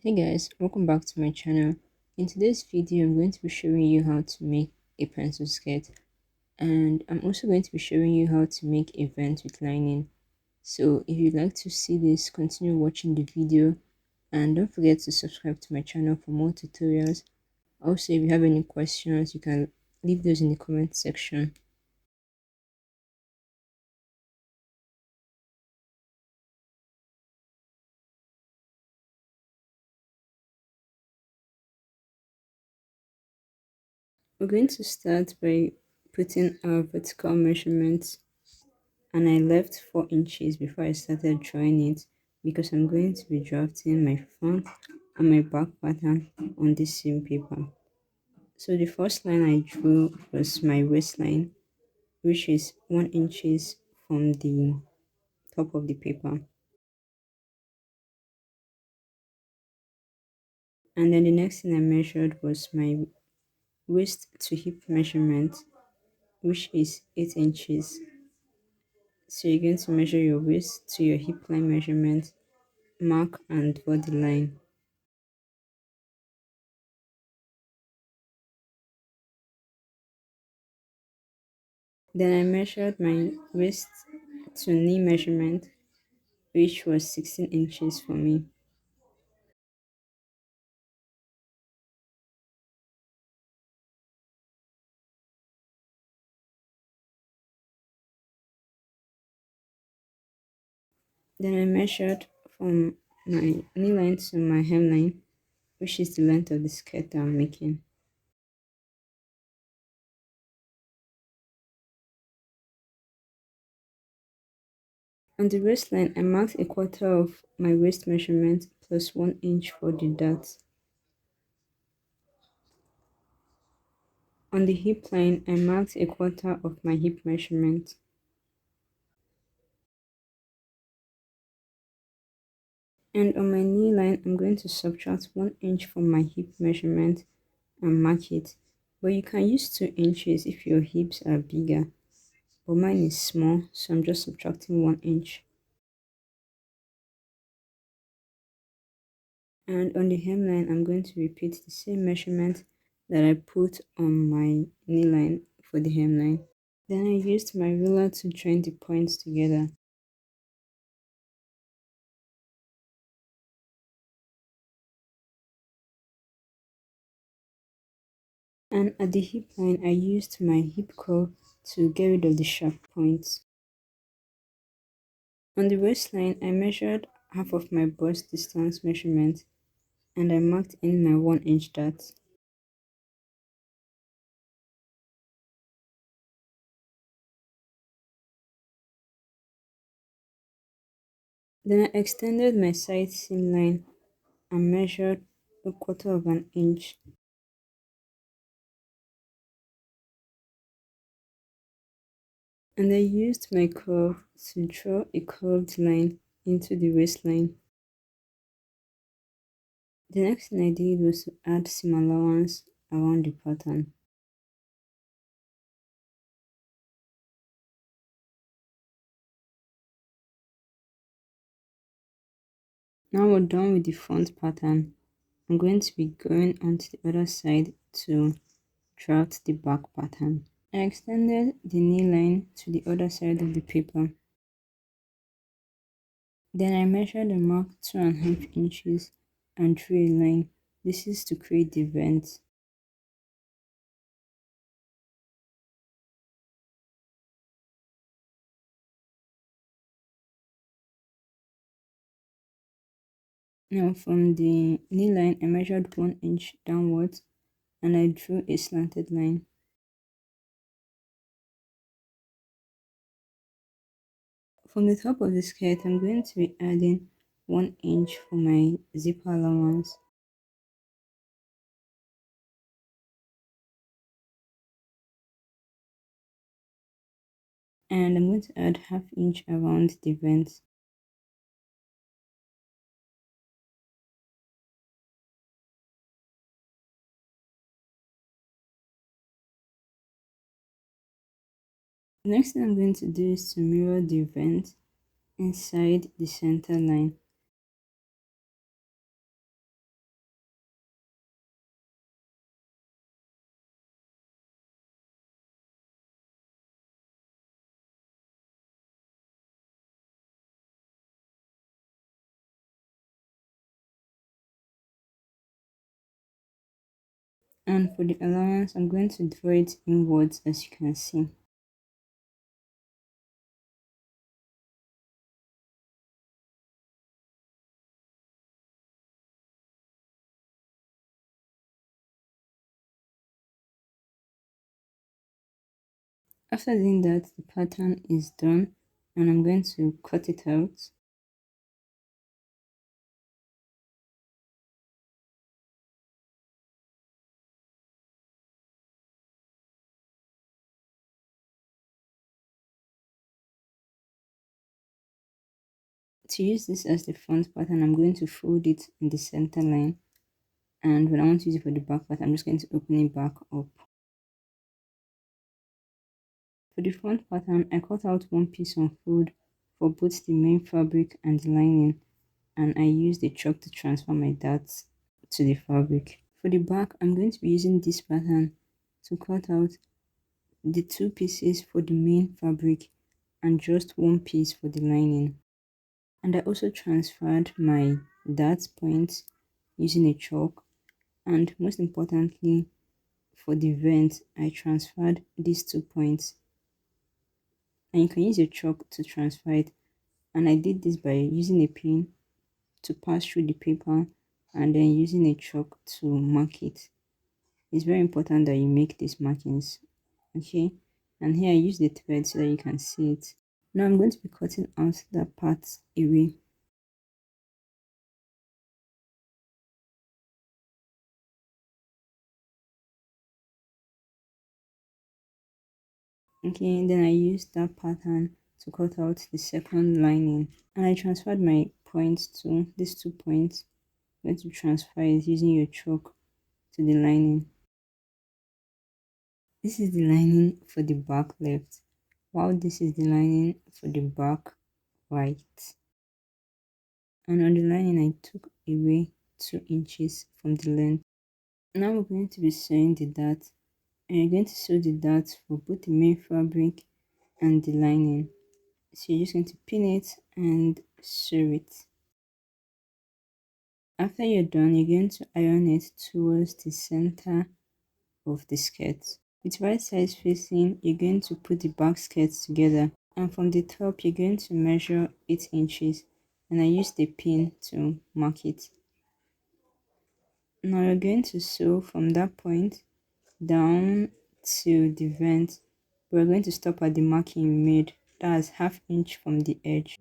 Hey guys, welcome back to my channel. In today's video, I'm going to be showing you how to make a pencil skirt, and I'm also going to be showing you how to make a vent with lining. So if you'd like to see this, continue watching the video and don't forget to subscribe to my channel for more tutorials. Also, if you have any questions, you can leave those in the comment section. We're going to start by putting our vertical measurements, and I left 4 inches before I started drawing it because I'm going to be drafting my front and my back pattern on this same paper. So the first line I drew was my waistline, which is 1 inches from the top of the paper. And then the next thing I measured was my waist to hip measurement, which is 8 inches. So you're going to measure your waist to your hip line measurement, mark and draw the line. Then I measured my waist to knee measurement, which was 16 inches for me. Then I measured from my knee line to my hemline, which is the length of the skirt I'm making. On the waistline, I marked a quarter of my waist measurement plus 1 inch for the dart. On the hip line, I marked a quarter of my hip measurement. And on my knee line, I'm going to subtract 1 inch from my hip measurement and mark it. But you can use 2 inches if your hips are bigger. But mine is small, so I'm just subtracting 1 inch. And on the hemline, I'm going to repeat the same measurement that I put on my knee line for the hemline. Then I used my ruler to join the points together. And at the hip line, I used my hip curl to get rid of the sharp points. On the waistline, I measured half of my bust distance measurement and I marked in my 1 inch dart. Then I extended my side seam line and measured a quarter of an inch. And I used my curve to draw a curved line into the waistline. The next thing I did was to add seam allowance around the pattern. Now we're done with the front pattern. I'm going to be going onto the other side to draft the back pattern. I extended the knee line to the other side of the paper. Then I measured and marked 2.5 inches and drew a line. This is to create the vent. Now from the knee line, I measured 1 inch downwards and I drew a slanted line. From the top of the skirt, I'm going to be adding 1 inch for my zipper allowance. And I'm going to add half inch around the vent. The next thing I'm going to do is to mirror the vent inside the center line. And for the allowance, I'm going to draw it inwards as you can see. After doing that, the pattern is done and I'm going to cut it out. To use this as the front pattern, I'm going to fold it in the center line. And when I want to use it for the back part, I'm just going to open it back up. For the front pattern, I cut out one piece on fold for both the main fabric and the lining, and I used the chalk to transfer my darts to the fabric. For the back, I'm going to be using this pattern to cut out the two pieces for the main fabric and just one piece for the lining. And I also transferred my dart points using a chalk, and most importantly, for the vent, I transferred these 2 points, and you can use your chalk to transfer it. And I did this by using a pin to pass through the paper and then using a chalk to mark it. It's very important that you make these markings, okay? And here I use the thread so that you can see it. Now I'm going to be cutting out that part away. Okay, then I used that pattern to cut out the second lining, and I transferred my points to these 2 points. I'm going to transfer it using your chalk to the lining. This is the lining for the back left, while this is the lining for the back right. And on the lining, I took away 2 inches from the length. Now we're going to be sewing the dart, and you're going to sew the darts for both the main fabric and the lining. So you're just going to pin it and sew it. After you're done, you're going to iron it towards the center of the skirt. With right sides facing, you're going to put the back skirts together, and from the top you're going to measure 8 inches, and I used the pin to mark it. Now you're going to sew from that point down to the vent. We're going to stop at the marking we made, that's ½ inch from the edge.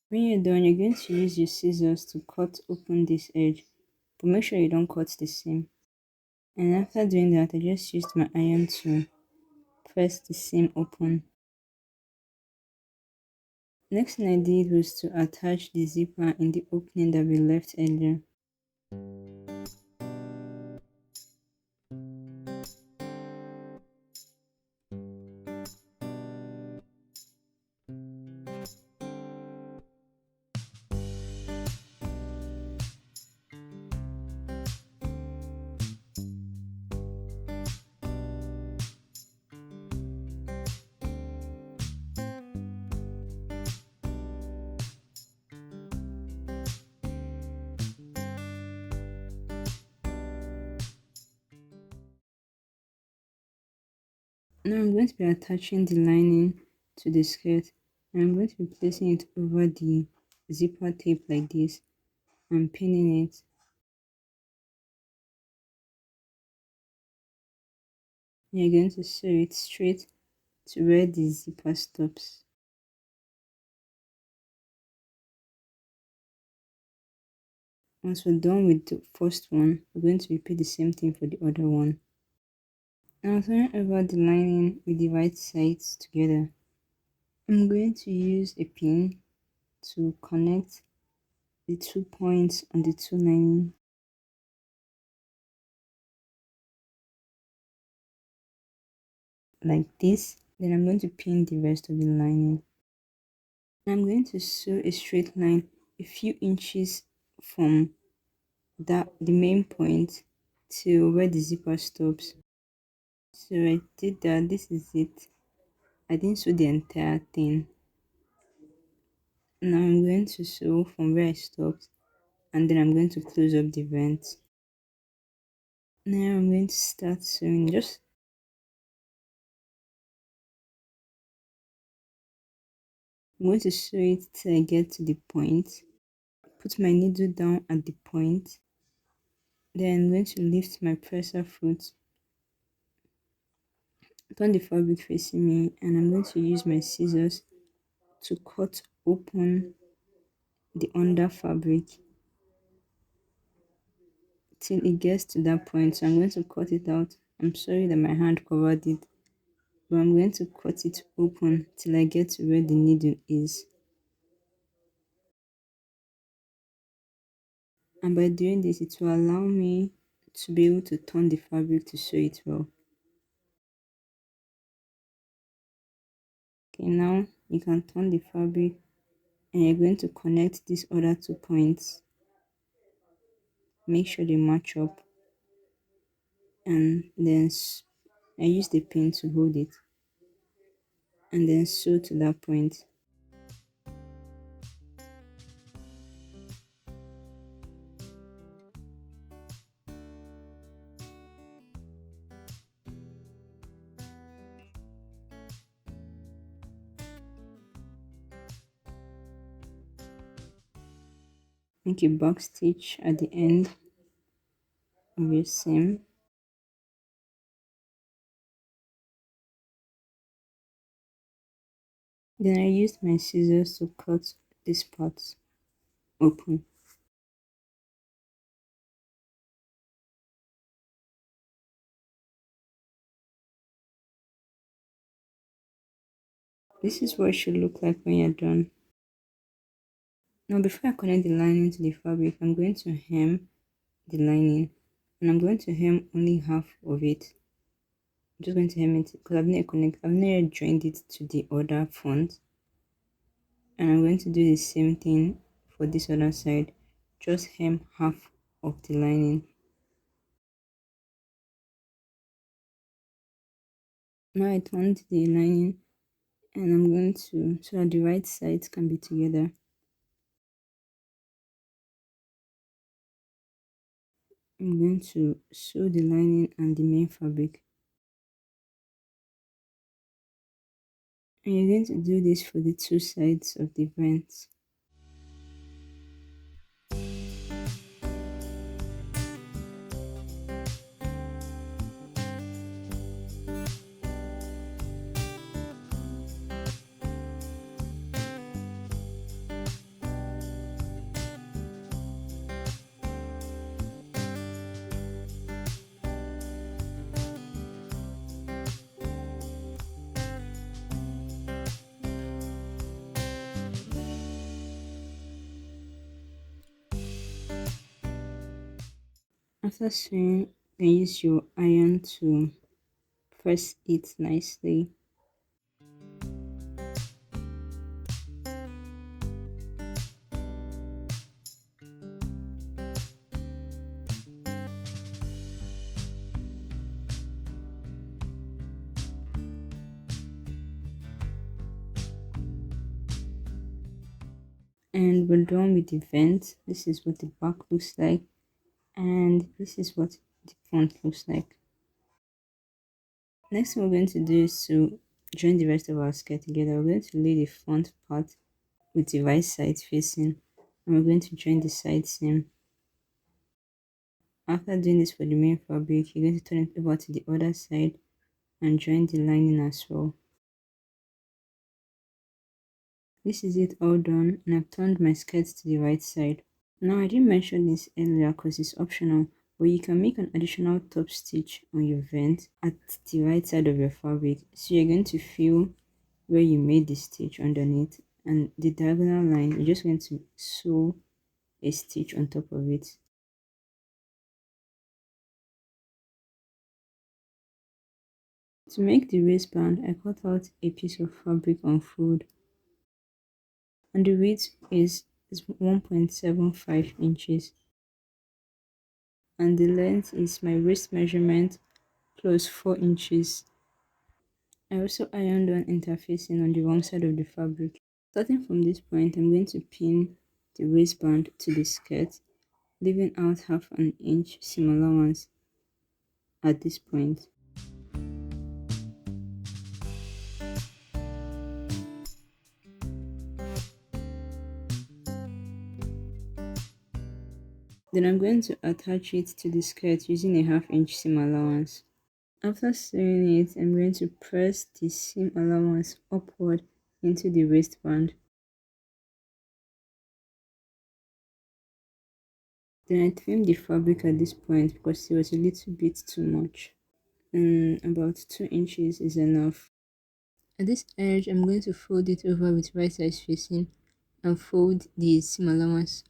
When you're done, you're going to use your scissors to cut open this edge, but make sure you don't cut the seam. And after doing that, I just used my iron to press the seam open. Next thing I did was to attach the zipper in the opening that we left earlier. Now I'm going to be attaching the lining to the skirt, and I'm going to be placing it over the zipper tape like this and pinning it. You're going to sew it straight to where the zipper stops. Once we're done with the first one, we're going to repeat the same thing for the other one. Now turn over the lining with the right sides together. I'm going to use a pin to connect the 2 points on the two lining like this. Then I'm going to pin the rest of the lining. I'm going to sew a straight line a few inches from the main point to where the zipper stops. So I did that. This is it. I didn't sew the entire thing. Now I'm going to sew from where I stopped, and then I'm going to close up the vent. Now I'm going to start sewing. Just I'm going to sew it till I get to the point. Put my needle down at the point. Then I'm going to lift my presser foot, turn the fabric facing me, and I'm going to use my scissors to cut open the under fabric till it gets to that point. So I'm going to cut it out. I'm sorry that my hand covered it, but I'm going to cut it open till I get to where the needle is. And by doing this, it will allow me to be able to turn the fabric to sew it well. Okay, now you can turn the fabric and you're going to connect these other 2 points. Make sure they match up, and then I use the pin to hold it and then sew to that point. Make a back stitch at the end of your seam. Then I used my scissors to cut this part open. This is what it should look like when you're done. Now before I connect the lining to the fabric, I'm going to hem the lining, and I'm going to hem only half of it. I'm just going to hem it because I've never joined it to the other front, and I'm going to do the same thing for this other side. Just hem half of the lining. Now I turned the lining, and I'm going to, so that the right sides can be together, I'm going to sew the lining and the main fabric. And you're going to do this for the two sides of the vent. After sewing, then use your iron to press it nicely. And we're done with the vent. This is what the back looks like, and this is what the front looks like. Next thing we're going to do is to join the rest of our skirt together. We're going to lay the front part with the right side facing, and we're going to join the side seam. After doing this for the main fabric, you're going to turn it over to the other side and join the lining as well. This is it all done, and I've turned my skirt to the right side. Now I didn't mention this earlier because it's optional, but you can make an additional top stitch on your vent at the right side of your fabric. So you're going to feel where you made the stitch underneath, and the diagonal line, you're just going to sew a stitch on top of it. To make the waistband, I cut out a piece of fabric on fold, and the width is 1.75 inches, and the length is my waist measurement plus 4 inches. I also ironed on interfacing on the wrong side of the fabric. Starting from this point, I'm going to pin the waistband to the skirt, leaving out half an inch seam allowance at this point. Then I'm going to attach it to the skirt using a half-inch seam allowance. After sewing it, I'm going to press the seam allowance upward into the waistband. Then I trimmed the fabric at this point because it was a little bit too much. And about 2 inches is enough. At this edge, I'm going to fold it over with right side facing and fold the seam allowance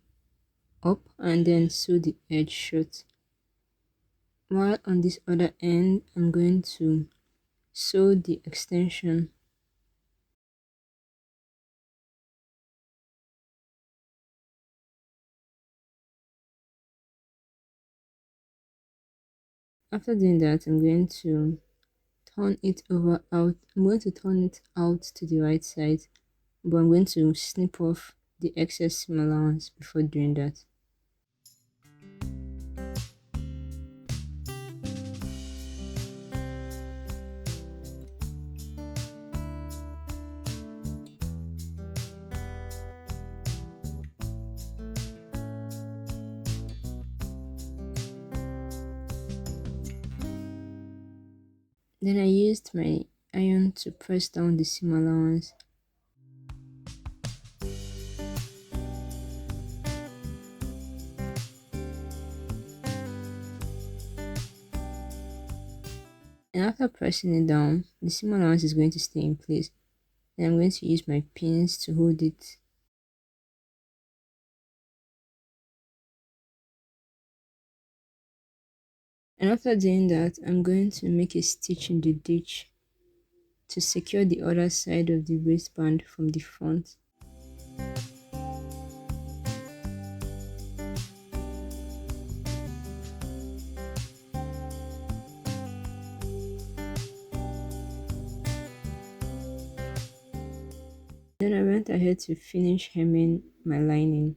up and then sew the edge shut. While on this other end, I'm going to sew the extension. After doing that, I'm going to turn it over out. I'm going to turn it out to the right side, but I'm going to snip off the excess seam allowance before doing that. Then I used my iron to press down the seam allowance. And after pressing it down, the seam allowance is going to stay in place. Then I'm going to use my pins to hold it. And after doing that, I'm going to make a stitch in the ditch to secure the other side of the waistband from the front. Then I went ahead to finish hemming my lining.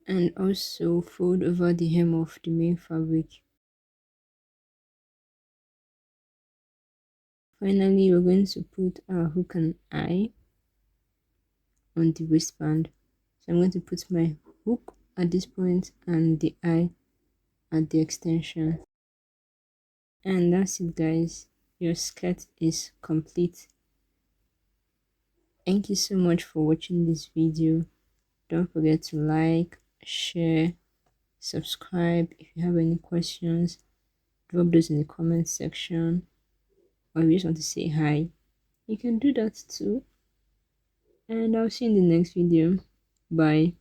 And also fold over the hem of the main fabric. Finally, we're going to put our hook and eye on the waistband. So I'm going to put my hook at this point and the eye at the extension. And that's it, guys. Your skirt is complete. Thank you so much for watching this video. Don't forget to like, share, subscribe. If you have any questions, drop those in the comment section, or if you just want to say hi, you can do that too. And I'll see you in the next video. Bye.